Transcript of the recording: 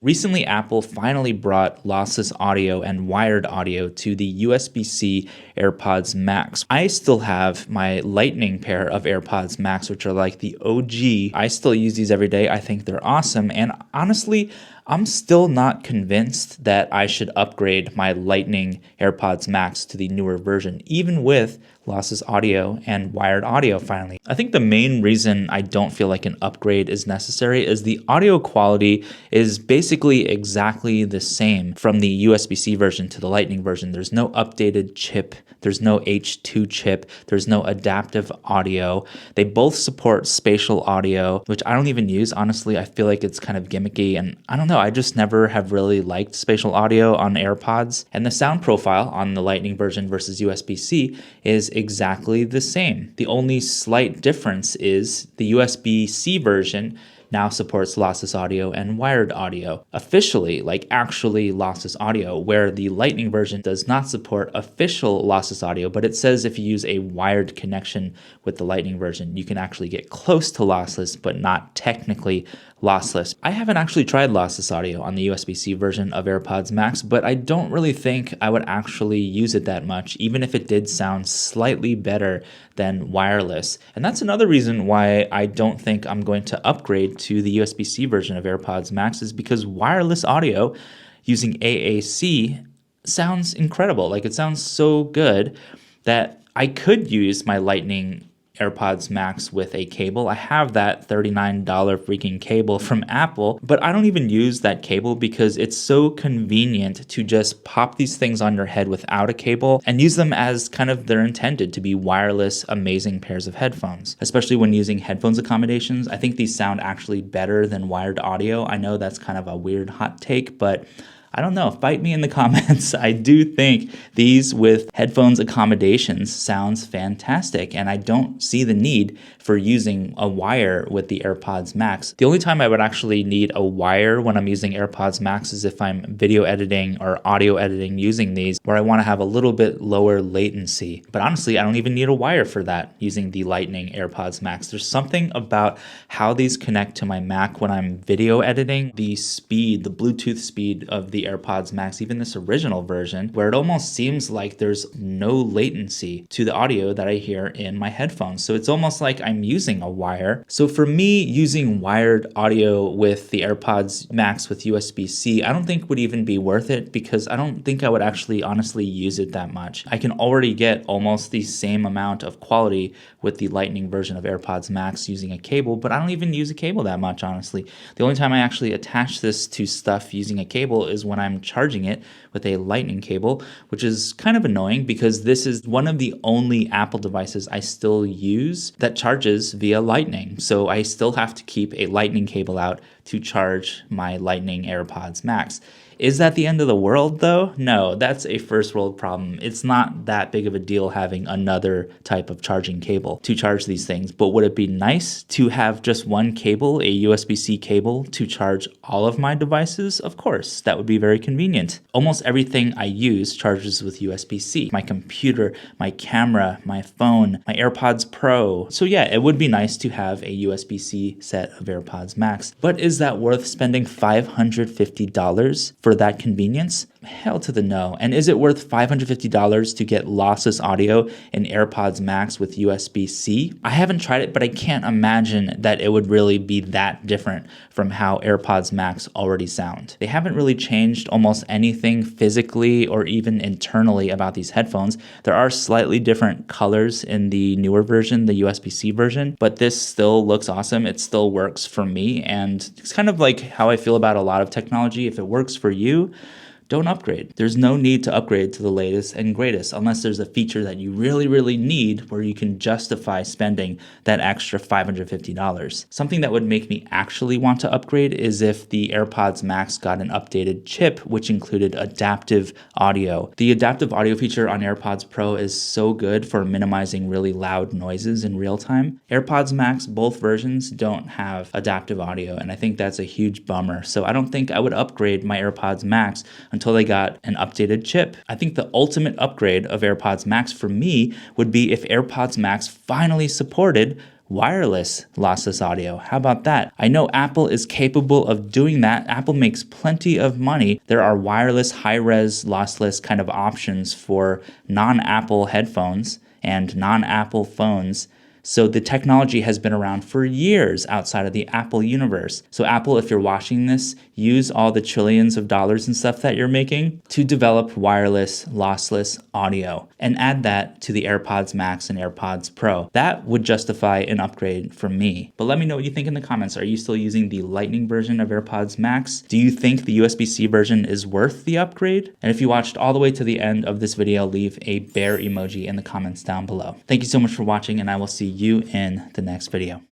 Recently, Apple finally brought lossless audio and wired audio to the USB-C AirPods Max. I still have my Lightning pair of AirPods Max, which are like the OG. I still use these every day. I think they're awesome. And honestly, I'm still not convinced that I should upgrade my Lightning AirPods Max to the newer version, even with lossless audio and wired audio finally. I think the main reason I don't feel like an upgrade is necessary is the audio quality is basically exactly the same from the USB-C version to the Lightning version. There's no updated chip, there's no H2 chip, there's no adaptive audio. They both support spatial audio, which I don't even use. Honestly, I feel like it's kind of gimmicky, and I don't know, I just never have really liked spatial audio on AirPods. And the sound profile on the Lightning version versus USB-C is exactly the same. The only slight difference is the USB-C version now supports lossless audio and wired audio. Officially, like actually lossless audio, where the Lightning version does not support official lossless audio, but it says if you use a wired connection with the Lightning version, you can actually get close to lossless, but not technically lossless. I haven't actually tried lossless audio on the USB-C version of AirPods Max, but I don't really think I would actually use it that much, even if it did sound slightly better than wireless. And that's another reason why I don't think I'm going to upgrade to the USB-C version of AirPods Max, is because wireless audio using AAC sounds incredible. Like, it sounds so good that I could use my Lightning AirPods Max with a cable. I have that $39 freaking cable from Apple, but I don't even use that cable because it's so convenient to just pop these things on your head without a cable and use them as kind of they're intended to be wireless, amazing pairs of headphones. Especially when using headphones accommodations, I think these sound actually better than wired audio. I know that's kind of a weird hot take, but I don't know, fight me in the comments. I do think these with headphones accommodations sounds fantastic, and I don't see the need for using a wire with the AirPods Max. The only time I would actually need a wire when I'm using AirPods Max is if I'm video editing or audio editing using these, where I want to have a little bit lower latency. But honestly, I don't even need a wire for that using the Lightning AirPods Max. There's something about how these connect to my Mac when I'm video editing, the speed, the Bluetooth speed of the AirPods Max, even this original version, where it almost seems like there's no latency to the audio that I hear in my headphones. So it's almost like I'm using a wire. So for me, using wired audio with the AirPods Max with USB-C, I don't think would even be worth it, because I don't think I would actually honestly use it that much. I can already get almost the same amount of quality with the Lightning version of AirPods Max using a cable, but I don't even use a cable that much, honestly. The only time I actually attach this to stuff using a cable is when I'm charging it with a Lightning cable, which is kind of annoying because this is one of the only Apple devices I still use that charges via Lightning. So I still have to keep a Lightning cable out to charge my Lightning AirPods Max. Is that the end of the world though? No, that's a first world problem. It's not that big of a deal having another type of charging cable to charge these things, but would it be nice to have just one cable, a USB-C cable, to charge all of my devices? Of course, that would be very convenient. Almost everything I use charges with USB-C. My computer, my camera, my phone, my AirPods Pro. So yeah, it would be nice to have a USB-C set of AirPods Max, but is that worth spending $550 for that convenience? Hell to the no. And is it worth $550 to get lossless audio in AirPods Max with USB-C? I haven't tried it, but I can't imagine that it would really be that different from how AirPods Max already sound. They haven't really changed almost anything physically or even internally about these headphones. There are slightly different colors in the newer version, the USB-C version, but this still looks awesome. It still works for me, and it's kind of like how I feel about a lot of technology. If it works for you, don't upgrade. There's no need to upgrade to the latest and greatest unless there's a feature that you really, really need where you can justify spending that extra $550. Something that would make me actually want to upgrade is if the AirPods Max got an updated chip, which included adaptive audio. The adaptive audio feature on AirPods Pro is so good for minimizing really loud noises in real time. AirPods Max, both versions, don't have adaptive audio, and I think that's a huge bummer. So I don't think I would upgrade my AirPods Max until they got an updated chip. I think the ultimate upgrade of AirPods Max for me would be if AirPods Max finally supported wireless lossless audio. How about that? I know Apple is capable of doing that. Apple makes plenty of money. There are wireless, high-res, lossless kind of options for non-Apple headphones and non-Apple phones. So the technology has been around for years outside of the Apple universe. So Apple, if you're watching this, use all the trillions of dollars and stuff that you're making to develop wireless, lossless audio and add that to the AirPods Max and AirPods Pro. That would justify an upgrade for me. But let me know what you think in the comments. Are you still using the Lightning version of AirPods Max? Do you think the USB-C version is worth the upgrade? And if you watched all the way to the end of this video, leave a bear emoji in the comments down below. Thank you so much for watching, and I will see you in the next video.